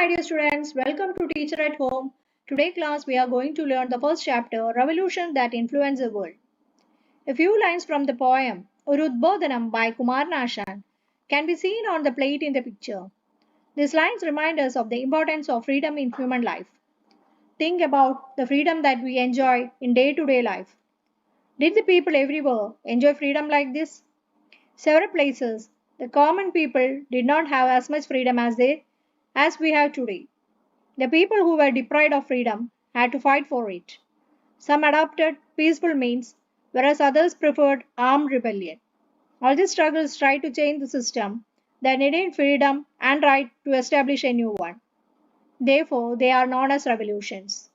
my dear students, welcome to Teacher at Home. Today class we are going to learn the first chapter, Revolution that Influenced the World. A few lines from the poem Urudbodhanam by Kumar Nashan can be seen on the plate in the picture. These lines remind us of the importance of freedom in human life. Think about the freedom that we enjoy in day-to-day life. Did the people everywhere enjoy freedom like this? Several places, the common people did not have as much freedom as we have today. The people who were deprived of freedom had to fight for it. Some adopted peaceful means, whereas others preferred armed rebellion. All these struggles tried to change the system that needed freedom and right to establish a new one. Therefore, they are known as revolutions.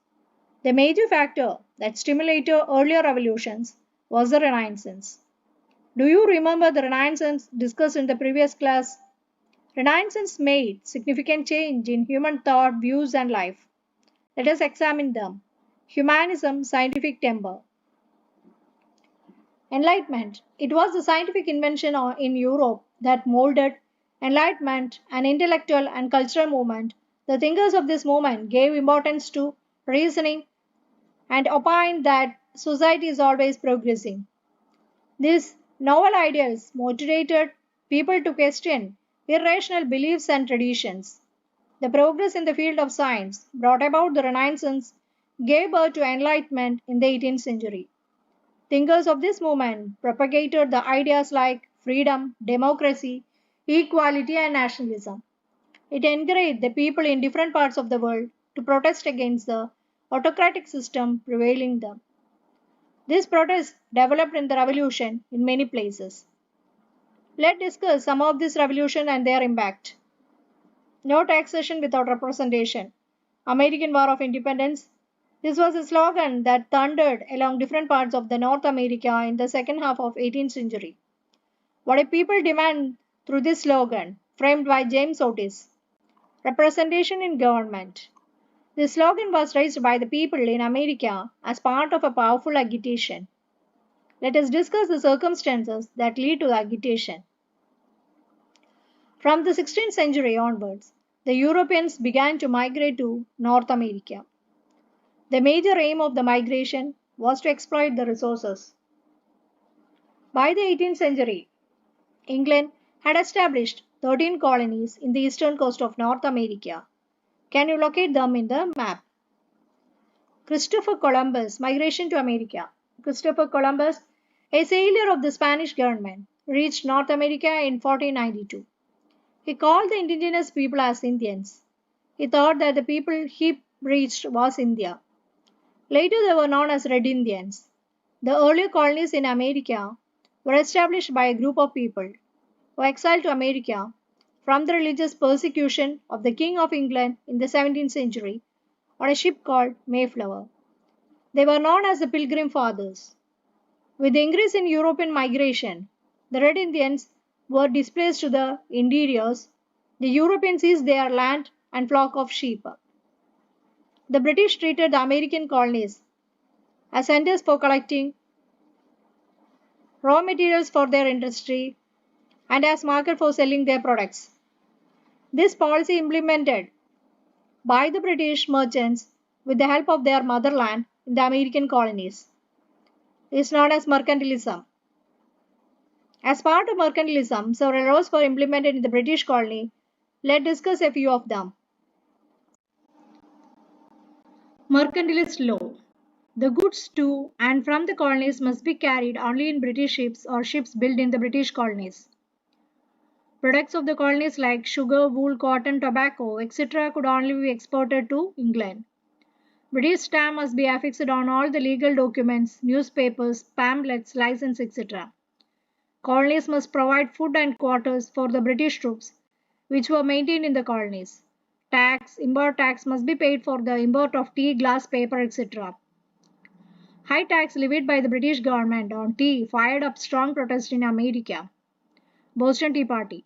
The major factor that stimulated earlier revolutions was the Renaissance. Do you remember the Renaissance discussed in the previous class? Renaissance made significant change in human thought, views, and life. Let us examine them. Humanism, scientific temper. Enlightenment. It was the scientific invention in Europe that molded enlightenment, an intellectual and cultural movement. The thinkers of this movement gave importance to reasoning and opined that society is always progressing. These novel ideas motivated people to question irrational beliefs and traditions. The progress in the field of science brought about the Renaissance gave birth to enlightenment in the 18th century. Thinkers of this movement propagated the ideas like freedom, democracy, equality, and nationalism. It encouraged the people in different parts of the world to protest against the autocratic system prevailing there. This protest developed in the revolution in many places. Let's discuss some of this revolution and their impact. No taxation without representation. American War of Independence. This was a slogan that thundered along different parts of the North America in the second half of 18th century. What a people demand through this slogan, framed by James Otis. Representation in government. This slogan was raised by the people in America as part of a powerful agitation. Let us discuss the circumstances that lead to the agitation. From the 16th century onwards, the Europeans began to migrate to North America. The major aim of the migration was to exploit the resources. By the 18th century, England had established 13 colonies in the eastern coast of North America. Can you locate them in the map? Christopher Columbus' migration to America. Christopher Columbus, a sailor of the Spanish government, reached North America in 1492. He called the indigenous people as Indians. He thought that the people he reached was India. Later they were known as Red Indians. The earlier colonies in America were established by a group of people who exiled to America from the religious persecution of the King of England in the 17th century on a ship called Mayflower. They were known as the Pilgrim Fathers. With the increase in European migration, the Red Indians were displaced to the interiors. The Europeans seized their land and flock of sheep. The British treated the American colonies as centers for collecting raw materials for their industry and as market for selling their products. This policy implemented by the British merchants with the help of their motherland in the American colonies is known as mercantilism. As part of mercantilism, several laws were implemented in the British colony. Let's discuss a few of them. Mercantilist law. The goods to and from the colonies must be carried only in British ships or ships built in the British colonies. Products of the colonies like sugar, wool, cotton, tobacco, etc. could only be exported to England. British stamp must be affixed on all the legal documents, newspapers, pamphlets, license, etc. Colonies must provide food and quarters for the British troops, which were maintained in the colonies. Import tax must be paid for the import of tea, glass, paper, etc. High tax levied by the British government on tea fired up strong protest in America. Boston Tea Party.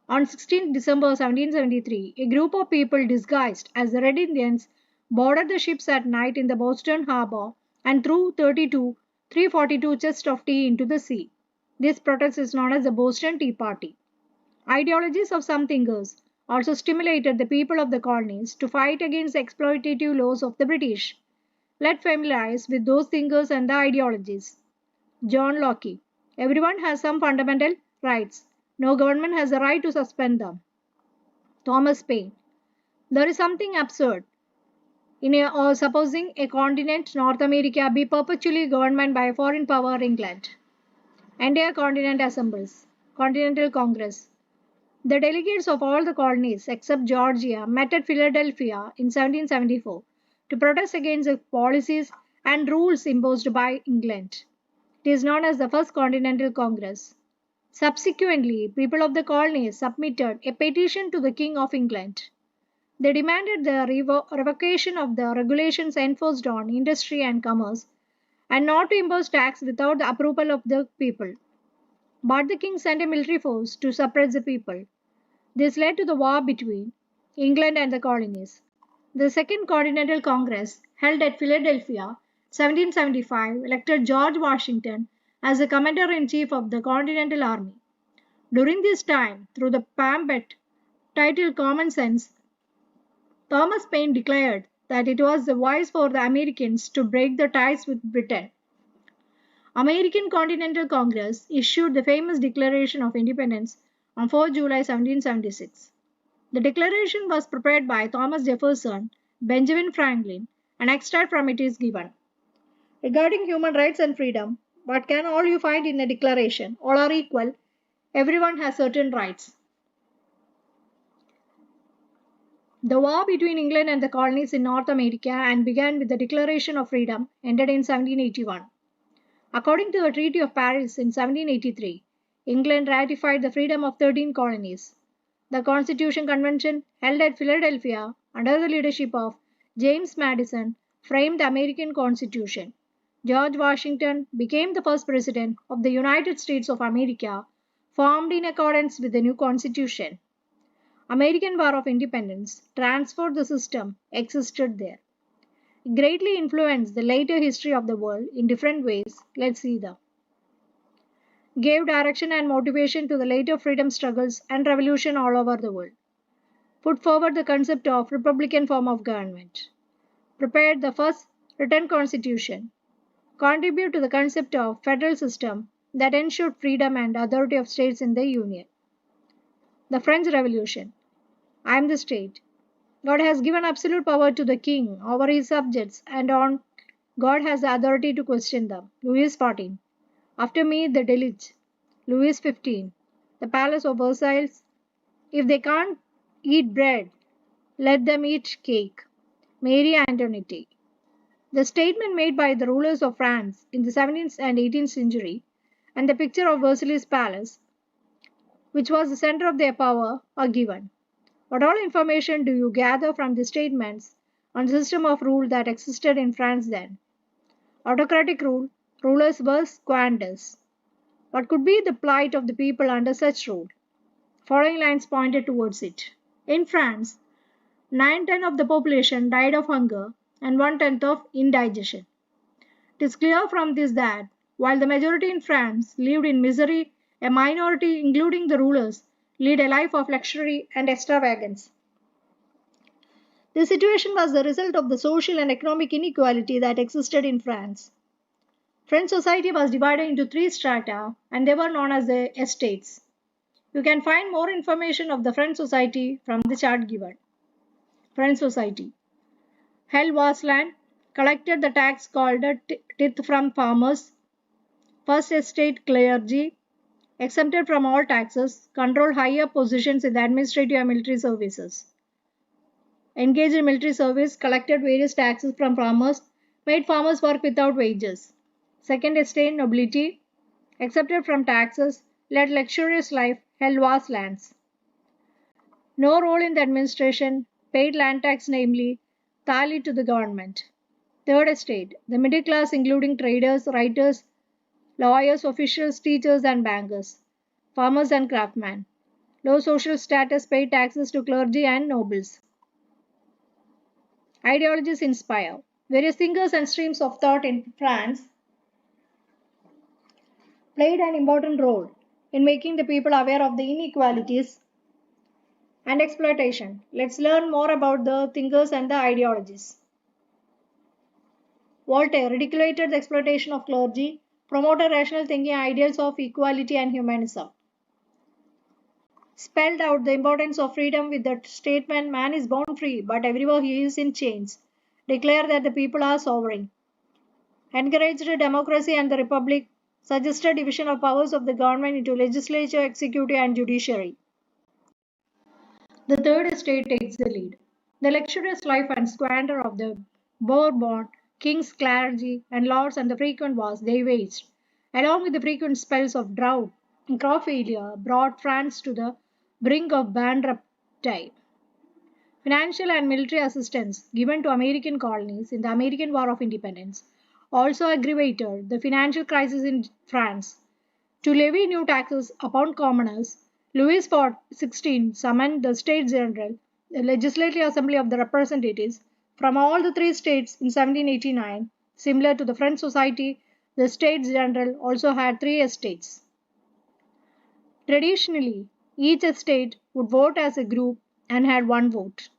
On 16 December 1773, a group of people disguised as the Red Indians boarded the ships at night in the Boston harbor and threw 342 chests of tea into the sea. This protest is known as the Boston Tea Party. Ideologies of some thinkers. also stimulated the people of the colonies to fight against the exploitative laws of the British. Let's familiarize with those thinkers and the ideologies. John Locke. Everyone has some fundamental rights. No government has a right to suspend them. Thomas Paine. There is something absurd or supposing a continent, North America, be perpetually governed by a foreign power, England. Entire continent assembles. Continental Congress. The delegates of all the colonies except Georgia met at Philadelphia in 1774 to protest against the policies and rules imposed by England. It is known as the First Continental Congress. Subsequently, people of the colonies submitted a petition to the King of England. They demanded the revocation of the regulations enforced on industry and commerce and not to impose tax without the approval of the people. But the king sent a military force to suppress the people. This led to the war between England and the colonies. The Second Continental Congress, held at Philadelphia, 1775, elected George Washington as the commander-in-chief of the Continental Army. During this time, through the pamphlet titled Common Sense, Thomas Paine declared that it was wise for the Americans to break the ties with Britain. American Continental Congress issued the famous Declaration of Independence on 4 July 1776. The declaration was prepared by Thomas Jefferson, Benjamin Franklin. An extract from it is given. Regarding human rights and freedom, what can all you find in a declaration? All are equal. Everyone has certain rights. The war between England and the colonies in North America and began with the Declaration of Freedom ended in 1781. According to the Treaty of Paris in 1783, England ratified the freedom of 13 colonies. The Constitution Convention, held at Philadelphia under the leadership of James Madison, framed the American Constitution. George Washington became the first president of the United States of America, formed in accordance with the new Constitution. American War of Independence transformed the system existed there. It greatly influenced the later history of the world in different ways. Let's see them. Gave direction and motivation to the later freedom struggles and revolution all over the world. Put forward the concept of republican form of government. Prepared the first written constitution. Contribute to the concept of federal system that ensured freedom and authority of states in the Union. The French Revolution. I am the state. God has given absolute power to the king over his subjects, and on God has the authority to question them. Louis XIV. After me, the deluge. Louis XV. The palace of Versailles. If they can't eat bread, let them eat cake. Marie Antoinette. The statement made by the rulers of France in the 17th and 18th century, and the picture of Versailles Palace, which was the center of their power, are given. What all information do you gather from the statements on the system of rule that existed in France then? Autocratic rule, rulers were squanders. What could be the plight of the people under such rule? Following lines pointed towards it. In France, 9/10 of the population died of hunger and 1/10 of indigestion. It is clear from this that, while the majority in France lived in misery, a minority, including the rulers, lead a life of luxury and extravagance. This situation was the result of the social and economic inequality that existed in France. French society was divided into three strata, and they were known as the estates. You can find more information of the French society from the chart given. French society held vast land, collected the tax called a tithe from farmers, first estate clergy, exempted from all taxes, controlled higher positions in the administrative and military services, engaged in military service, collected various taxes from farmers, made farmers work without wages. Second estate nobility, exempted from taxes, led luxurious life, held vast lands. No role in the administration, paid land tax, namely, thalie to the government. Third estate, the middle class including traders, writers, lawyers, officials, teachers and bankers, farmers and craftsmen. Low social status paid taxes to clergy and nobles. Ideologies inspire. Various thinkers and streams of thought in France played an important role in making the people aware of the inequalities and exploitation. Let's learn more about the thinkers and the ideologies. Voltaire ridiculed the exploitation of clergy, promoted rational thinking ideals of equality and humanism, spelled out the importance of freedom with the statement man is born free, but everywhere he is in chains, declared that the people are sovereign, encouraged democracy and the republic, suggested division of powers of the government into legislature, executive, and judiciary. The third estate takes the lead. The luxurious life and squander of the Bourbon kings, clergy, and lords, and the frequent wars they waged, along with the frequent spells of drought and crop failure, brought France to the brink of bankruptcy. Financial and military assistance given to American colonies in the American War of Independence also aggravated the financial crisis in France. To levy new taxes upon commoners, Louis XVI summoned the States General, the Legislative Assembly of the Representatives, from all the three states in 1789. Similar to the French society, the States General also had three estates. Traditionally, each estate would vote as a group and had one vote.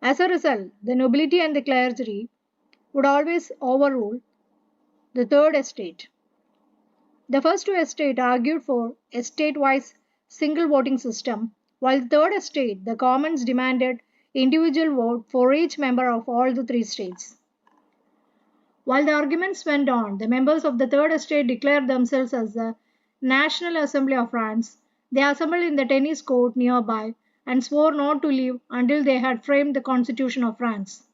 As a result, the nobility and the clergy would always overrule the third estate. The first two estates argued for a state-wise single voting system, while the third estate, the commons, demanded individual vote for each member of all the three states. While the arguments went on, the members of the third estate declared themselves as the National Assembly of France. They assembled in the tennis court nearby and swore not to leave until they had framed the Constitution of France.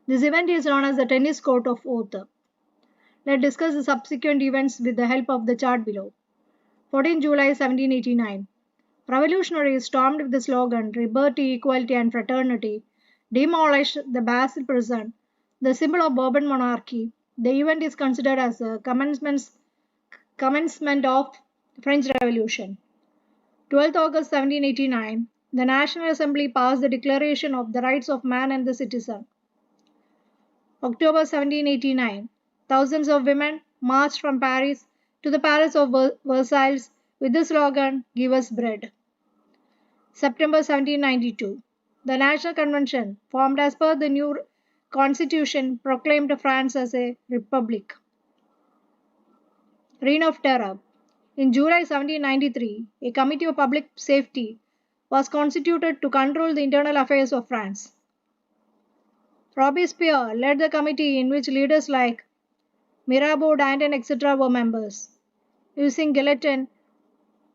This event is known as the Tennis Court of Oath. Let's discuss the subsequent events with the help of the chart below. 14 July 1789. Revolutionaries stormed with the slogan Liberty, Equality and Fraternity, demolished the Bastille prison, the symbol of Bourbon monarchy. The event is considered as the commencement of French Revolution. 12th August 1789. The National Assembly passed the Declaration of the Rights of Man and the Citizen. October 1789. Thousands of women marched from Paris to the Palace of Versailles with the slogan Give us bread. September 1792. The National Convention, formed as per the new constitution, proclaimed France as a republic. Reign of Terror. In July 1793, a Committee of Public Safety was constituted to control the internal affairs of France. Robespierre led the committee in which leaders like Mirabeau, Danton, etc. were members. Using guillotine,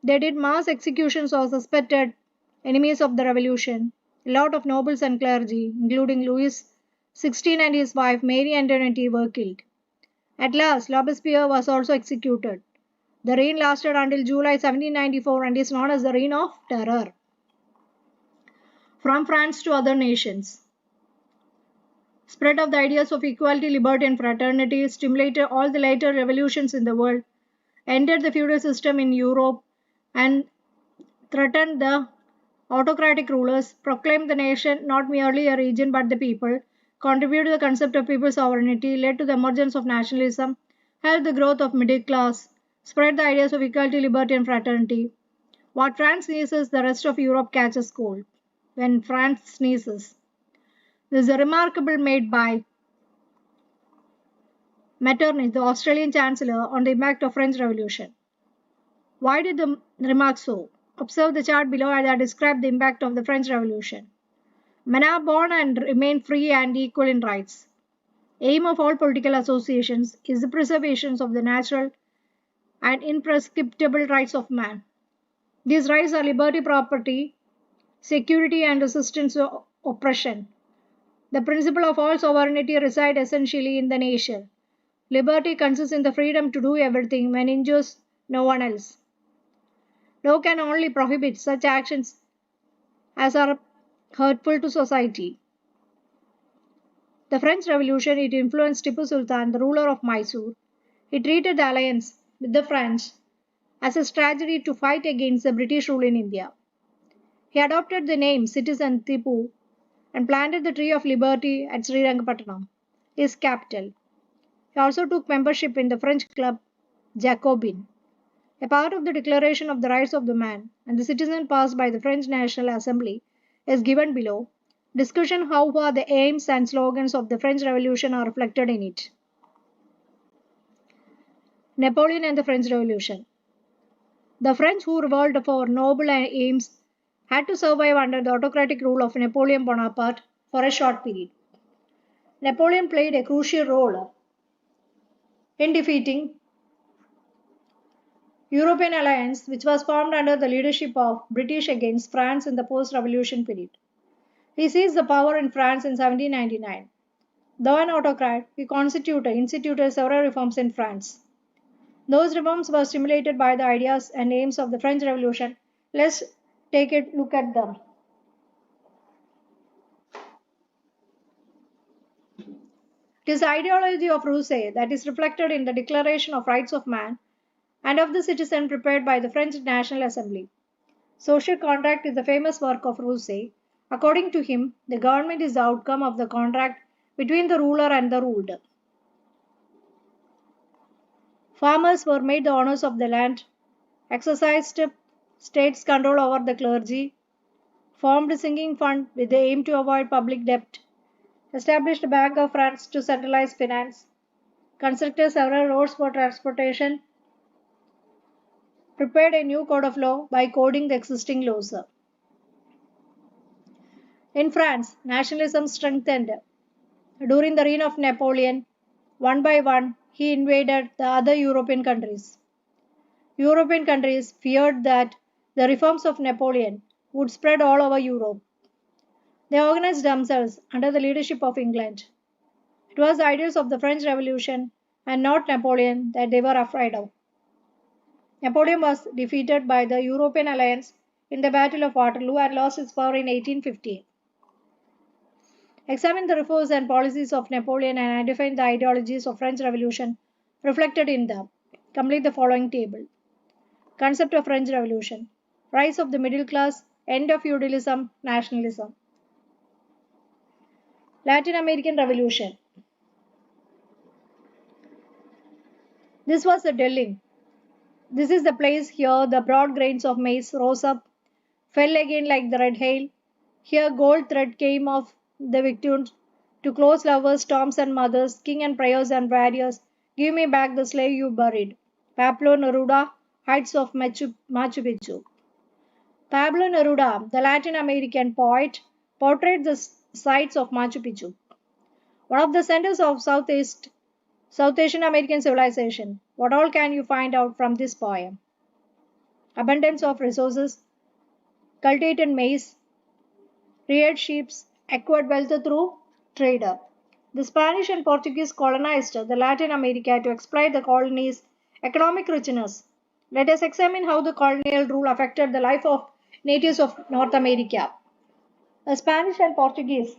they did mass executions of suspected enemies of the revolution. A lot of nobles and clergy, including Louis XVI and his wife Marie Antoinette, were killed. At last, Robespierre was also executed. The reign lasted until July 1794 and is known as the Reign of Terror. From France to other nations. Spread of the ideas of equality, liberty, and fraternity stimulated all the later revolutions in the world, ended the feudal system in Europe, and threatened the autocratic rulers, proclaimed the nation not merely a region but the people, contributed to the concept of people's sovereignty, led to the emergence of nationalism, helped the growth of middle class, spread the ideas of equality, liberty, and fraternity. What France sneezes, the rest of Europe catches cold. When France sneezes. This is a remarkable made by Metternich, the Australian Chancellor, on the impact of French Revolution. Why did the remark so? Observe the chart below as I describe the impact of the French Revolution. Men are born and remain free and equal in rights. Aim of all political associations is the preservation of the natural and imprescriptible rights of man. These rights are liberty, property, security, and resistance to oppression. The principle of all sovereignty resides essentially in the nation. Liberty consists in the freedom to do everything when injures no one else. Law can only prohibit such actions as are hurtful to society. The French Revolution, it influenced Tipu Sultan, the ruler of Mysore. He treated the alliance with the French as a strategy to fight against the British rule in India. He adopted the name Citizen Tipu and planted the tree of liberty at Srirangapatnam, his capital. He also took membership in the French club Jacobin. A part of the Declaration of the Rights of the Man and the Citizen passed by the French National Assembly is given below. Discussion how far the aims and slogans of the French Revolution are reflected in it. Napoleon and the French Revolution. The French, who revolted for noble aims, had to survive under the autocratic rule of Napoleon Bonaparte for a short period. Napoleon played a crucial role in defeating European alliance, which was formed under the leadership of British against France in the post-revolution period. He seized the power in France in 1799. Though an autocrat, he instituted several reforms in France. Those reforms were stimulated by the ideas and aims of the French Revolution. Let's take a look at them. It is the ideology of Rousseau that is reflected in the Declaration of Rights of Man and of the Citizen prepared by the French National Assembly. Social contract is the famous work of Rousseau. According to him, the government is the outcome of the contract between the ruler and the ruled. Farmers were made the owners of the land, exercised state's control over the clergy, formed a sinking fund with the aim to avoid public debt, established a Bank of France to centralize finance, constructed several roads for transportation, prepared a new code of law by coding the existing laws. In France, nationalism strengthened. During the reign of Napoleon, one by one, he invaded the other European countries. European countries feared that the reforms of Napoleon would spread all over Europe. They organized themselves under the leadership of England. It was the ideas of the French Revolution and not Napoleon that they were afraid of. Napoleon was defeated by the European alliance in the Battle of Waterloo and lost his power in 1815. Examine the reforms and policies of Napoleon and identify the ideologies of French Revolution reflected in them. Complete the following table. Concept of French Revolution. Rise of the middle class, end of feudalism, nationalism. Latin American Revolution. This was the dwelling. This is the place here the broad grains of maize rose up, fell again like the red hail. Here gold thread came of the victims to close lovers, storms and mothers, king and prayers and warriors. Give me back the slave you buried. Pablo Neruda, Heights of Machu Picchu. Pablo Neruda, the Latin American poet, portrayed the sites of Machu Picchu, one of the centers of South Asian American civilization. What all can you find out from this poem? Abundance of resources, cultivated maize, reared sheep, acquired wealth through trade. The Spanish and Portuguese colonized the Latin America to exploit the colony's economic richness. Let us examine how the colonial rule affected the life of natives of North America. The Spanish and Portuguese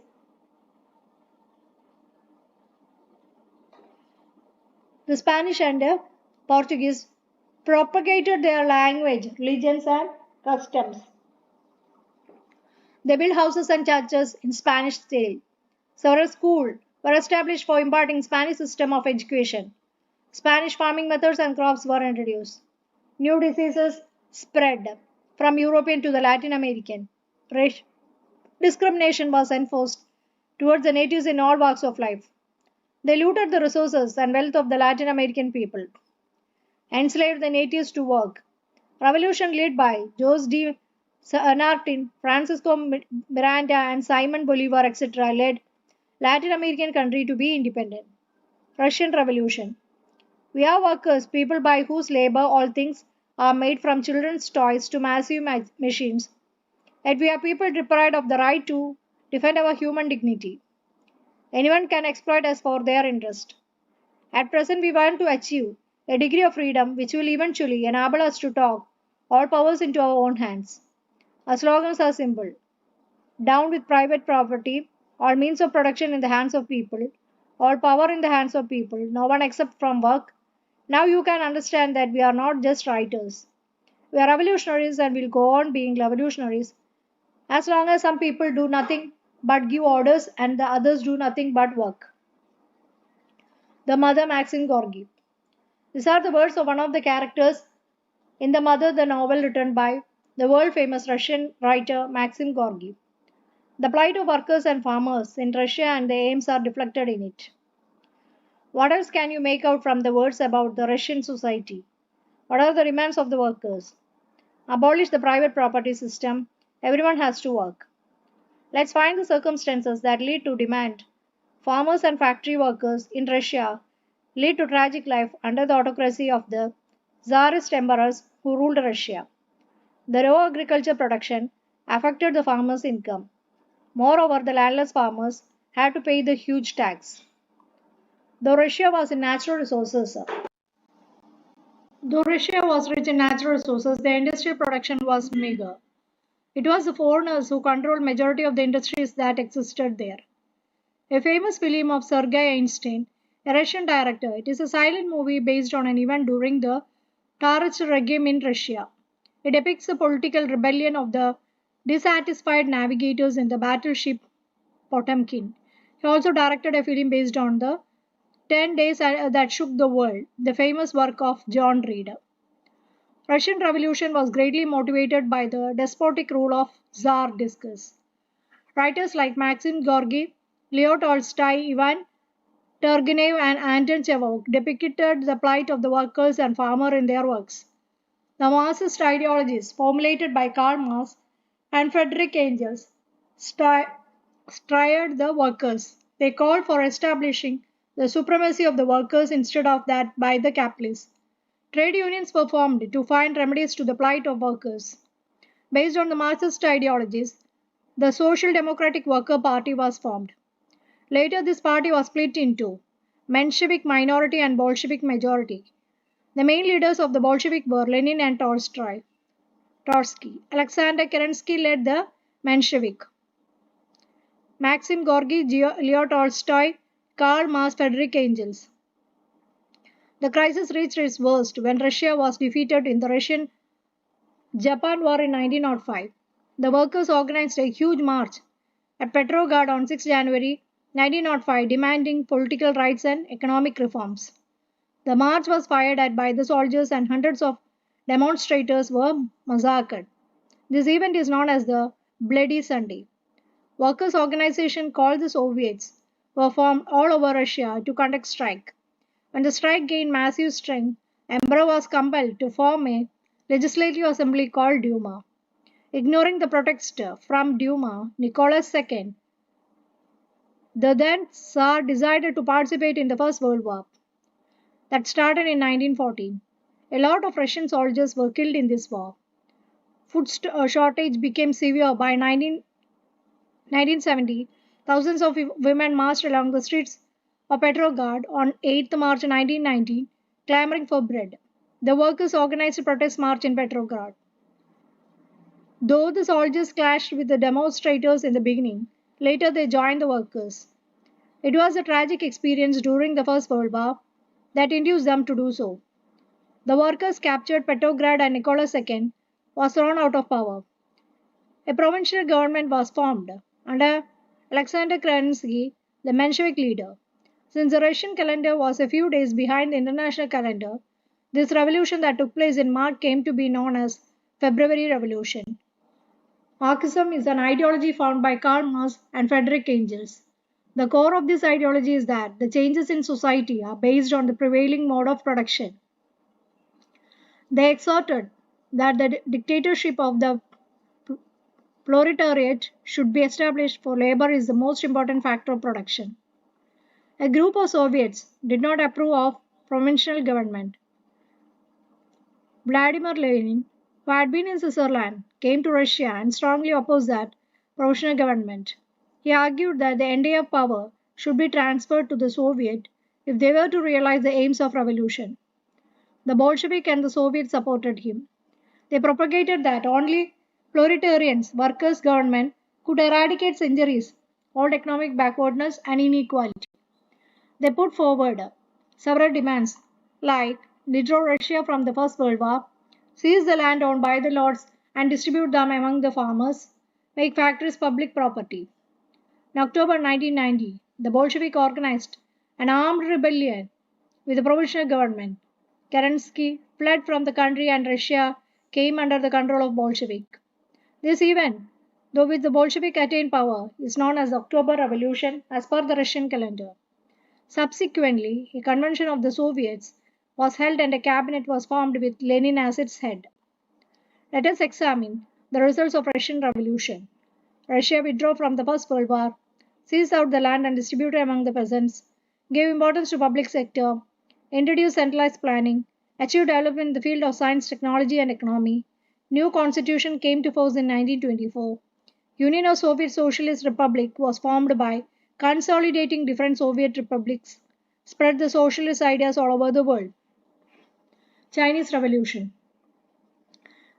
propagated their language, religions, and customs. They built houses and churches in Spanish style. Several schools were established for imparting Spanish system of education. Spanish farming methods and crops were introduced. New diseases spread from European to the Latin American. Race discrimination was enforced towards the natives in all walks of life. They looted the resources and wealth of the Latin American people, enslaved the natives to work. Revolution led by Jose de San Martin, Francisco Miranda, and Simon Bolivar, etc., led Latin American country to be independent. Russian Revolution. We are workers, people by whose labor all things are made, from children's toys to massive machines. Yet we are people deprived of the right to defend our human dignity. Anyone can exploit us for their interest. At present, we want to achieve a degree of freedom which will eventually enable us to talk all powers into our own hands. Our slogans are simple. Down with private property, all means of production in the hands of people, all power in the hands of people, no one except from work. Now you can understand that we are not just writers. We are revolutionaries and will go on being revolutionaries as long as some people do nothing but give orders and the others do nothing but work. The Mother Maxine Gorky. These are the words of one of the characters In The Mother, the novel written by the world famous Russian writer Maxim Gorky. The plight of workers and farmers in Russia and their aims are reflected in it. What else can you make out from the words about the Russian society? What are the demands of the workers? Abolish the private property system. Everyone has to work. Let's find the circumstances that lead to demand. Farmers and factory workers in Russia lead to tragic life under the autocracy of the Tsarist emperors who ruled Russia. The raw agriculture production affected the farmers' income. Moreover, the landless farmers had to pay the huge tax. Though Russia was in natural resources, Though Russia was rich in natural resources, the industrial production was meager. It was the foreigners who controlled majority of the industries that existed there. A famous film of Sergei Einstein, a Russian director, it is a silent movie based on an event during the Tsarist regime in Russia. It depicts the political rebellion of the dissatisfied navigators in the battleship Potemkin. He also directed a film based on the 10 Days That Shook the World, the famous work of John Reed. Russian Revolution was greatly motivated by the despotic rule of Tsar Discus. Writers like Maxim Gorky, Leo Tolstoy, Ivan Turgenev, and Anton Chekhov depicted the plight of the workers and farmer in their works. The Marxist ideologies formulated by Karl Marx and Friedrich Engels strired the workers. They called for establishing the supremacy of the workers instead of that by the capitalists. Trade unions were formed to find remedies to the plight of workers. Based on the Marxist ideologies, the Social Democratic Worker Party was formed. Later, this party was split into Menshevik minority and Bolshevik majority. The main leaders of the Bolshevik were Lenin and Trotsky. Alexander Kerensky led the Menshevik. Maxim Gorky, Leo Tolstoy, Karl Marx, Friedrich Engels. The crisis reached its worst when Russia was defeated in the Russian-Japan War in 1905. The workers organized a huge march at Petrograd on 6 January 1905 demanding political rights and economic reforms. The march was fired at by the soldiers and hundreds of demonstrators were massacred. This event is known as the Bloody Sunday. Workers' organizations called the Soviets were formed all over Russia to conduct strike. When the strike gained massive strength, Emperor was compelled to form a legislative assembly called Duma. Ignoring the protest from Duma, Nicholas II, the then Tsar, decided to participate in the First World War that started in 1914. A lot of Russian soldiers were killed in this war. Food shortage became severe by 1970. Thousands of women marched along the streets of Petrograd on 8th March 1919, clamoring for bread. The workers organized a protest march in Petrograd. Though the soldiers clashed with the demonstrators in the beginning, later they joined the workers. It was a tragic experience during the First World War that induced them to do so. The workers captured Petrograd and Nicholas II was thrown out of power. A provincial government was formed under Alexander Kerensky, the Menshevik leader. Since the Russian calendar was a few days behind the international calendar, this revolution that took place in March came to be known as February Revolution. Marxism is an ideology found by Karl Marx and Friedrich Engels. The core of this ideology is that the changes in society are based on the prevailing mode of production. They exhorted that the dictatorship of the proletariat should be established, for labor is the most important factor of production. A group of Soviets did not approve of provincial government. Vladimir Lenin, who had been in Switzerland, came to Russia and strongly opposed that provisional government. He argued that the entire power should be transferred to the Soviet if they were to realize the aims of revolution. The Bolshevik and the Soviets supported him. They propagated that only proletarians, workers' government could eradicate centuries old economic backwardness and inequality. They put forward several demands like withdraw Russia from the First World War, seize the land owned by the lords and distribute them among the farmers, make factories public property. In October 1990, the Bolshevik organized an armed rebellion with the provisional government. Kerensky fled from the country and Russia came under the control of Bolshevik. This event, though with the Bolshevik attained power, is known as the October Revolution as per the Russian calendar. Subsequently, a convention of the Soviets was held and a cabinet was formed with Lenin as its head. Let us examine the results of Russian Revolution. Russia withdrew from the First World War, seized out the land and distributed among the peasants, gave importance to public sector, introduced centralized planning, achieved development in the field of science, technology and economy. New constitution came to force in 1924. Union of Soviet Socialist Republic was formed by consolidating different Soviet republics, spread the socialist ideas all over the world. Chinese Revolution.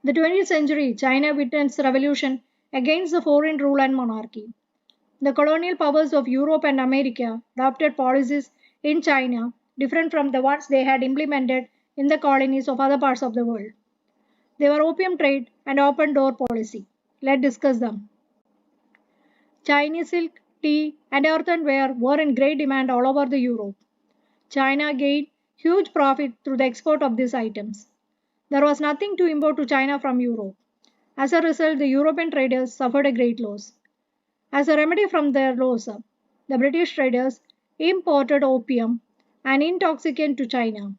The 20th century, China witnessed revolution against the foreign rule and monarchy. The colonial powers of Europe and America adopted policies in China different from the ones they had implemented in the colonies of other parts of the world. They were opium trade and open door policy. Let's discuss them. Chinese silk, tea, and earthenware were in great demand all over the Europe. China gained huge profit through the export of these items. There was nothing to import to China from Europe. As a result, the European traders suffered a great loss. As a remedy from their loss, the British traders imported opium, an intoxicant, to China.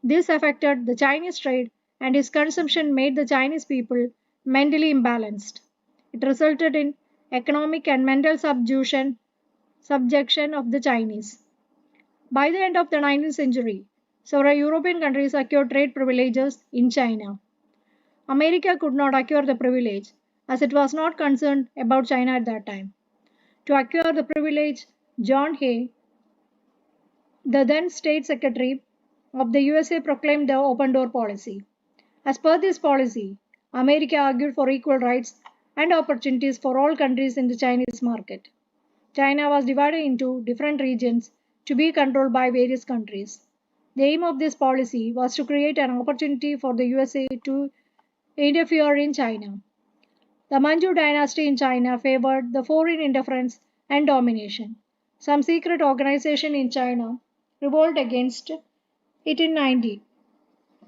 This affected the Chinese trade, and its consumption made the Chinese people mentally imbalanced. It resulted in economic and mental subjection of the Chinese. By the end of the 19th century, several European countries acquired trade privileges in China. America could not acquire the privilege as it was not concerned about China at that time. To acquire the privilege, John Hay, the then State Secretary of the USA, proclaimed the open door policy. As per this policy, America argued for equal rights and opportunities for all countries in the Chinese market. China was divided into different regions to be controlled by various countries. The aim of this policy was to create an opportunity for the USA to interfere in China. The Manchu dynasty in China favored the foreign interference and domination. Some secret organization in China revolted against it in 90.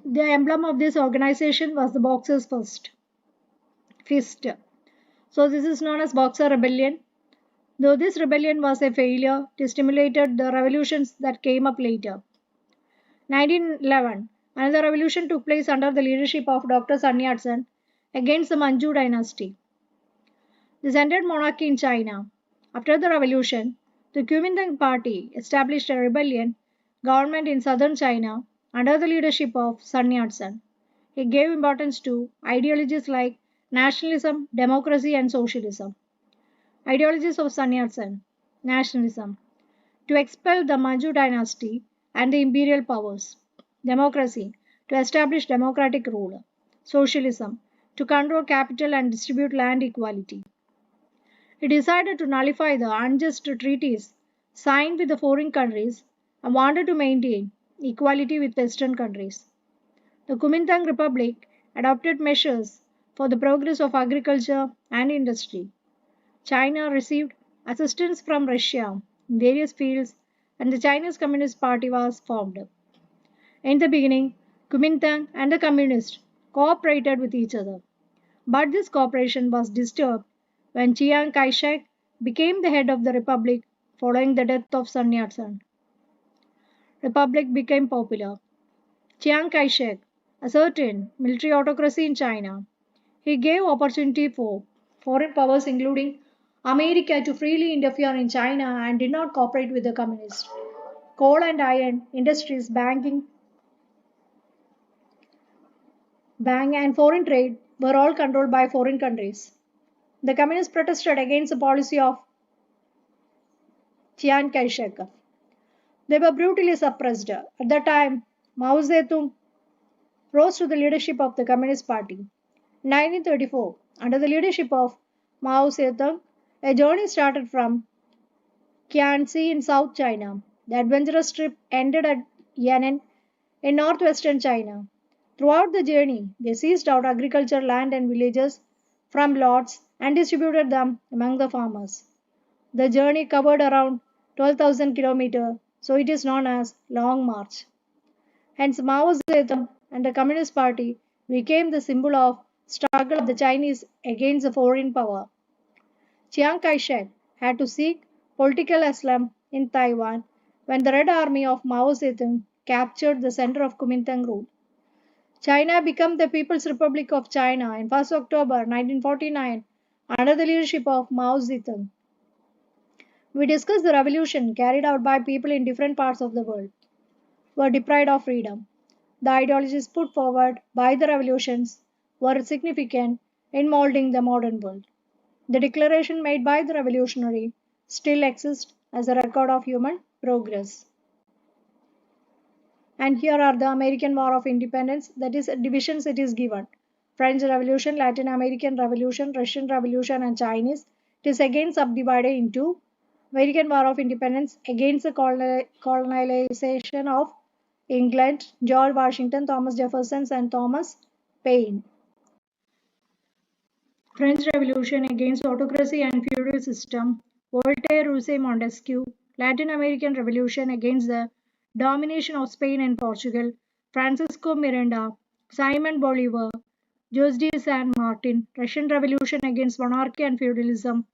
The emblem of this organization was the boxer's fist. So this is known as Boxer Rebellion. Though this rebellion was a failure, it stimulated the revolutions that came up later. 1911, another revolution took place under the leadership of Dr. Sun Yat-sen against the Manchu dynasty. This ended monarchy in China. After the revolution, the Kuomintang party established a rebellion government in southern China under the leadership of Sun Yat-sen. He gave importance to ideologies like nationalism, democracy, and socialism. Ideologies of Sun Yat-sen: nationalism, to expel the Manchu dynasty and the imperial powers; democracy, to establish democratic rule; socialism, to control capital and distribute land equality. He decided to nullify the unjust treaties signed with the foreign countries and wanted to maintain equality with Western countries. The Kuomintang Republic adopted measures for the progress of agriculture and industry. China received assistance from Russia in various fields, and the Chinese Communist Party was formed. In the beginning, Kuomintang and the Communists cooperated with each other. But this cooperation was disturbed when Chiang Kai shek became the head of the republic following the death of Sun Yat sen. Republic became popular. Chiang Kai shek ascertained military autocracy in China. He gave opportunity for foreign powers, including America, to freely interfere in China and did not cooperate with the communists. Coal and iron industries, bank and foreign trade were all controlled by foreign countries. The communists protested against the policy of Chiang Kai shek. They were brutally suppressed. At the time, Mao Zedong rose to the leadership of the Communist Party. In 1934, under the leadership of Mao Zedong, a journey started from Jiangxi in South China. The adventurous trip ended at Yan'an in northwestern China. Throughout the journey, they seized out agricultural land and villages from lords and distributed them among the farmers. The journey covered around 12,000 kilometers, so it is known as Long March. Hence, Mao Zedong and the Communist Party became the symbol of struggle of the Chinese against the foreign power. Chiang Kai-shek had to seek political asylum in Taiwan when the Red Army of Mao Zedong captured the center of Kuomintang rule. China became the People's Republic of China on 1st October 1949 under the leadership of Mao Zedong. We discussed the revolution carried out by people in different parts of the world who were deprived of freedom. The ideologies put forward by the revolutions were significant in molding the modern world. The declaration made by the revolutionary still exists as a record of human progress. And here are the American War of Independence, that is, divisions it is given. French Revolution, Latin American Revolution, Russian Revolution, and Chinese. It is again subdivided into American War of Independence against the colonization of England, George Washington, Thomas Jefferson, and Thomas Paine. French Revolution against autocracy and feudal system, Voltaire, Rousseau, Montesquieu. Latin American Revolution against the domination of Spain and Portugal, Francisco Miranda, Simon Bolivar, Jose de San Martin. Russian Revolution against monarchy and feudalism,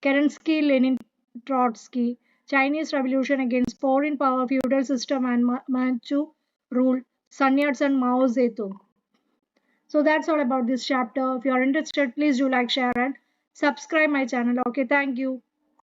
Kerensky, Lenin, Trotsky. Chinese Revolution against foreign power, feudal system, and Manchu rule, Sun Yat-sen, Mao Zedong. So that's all about this chapter. If you are interested, please do like, share, and subscribe my channel. Okay, thank you.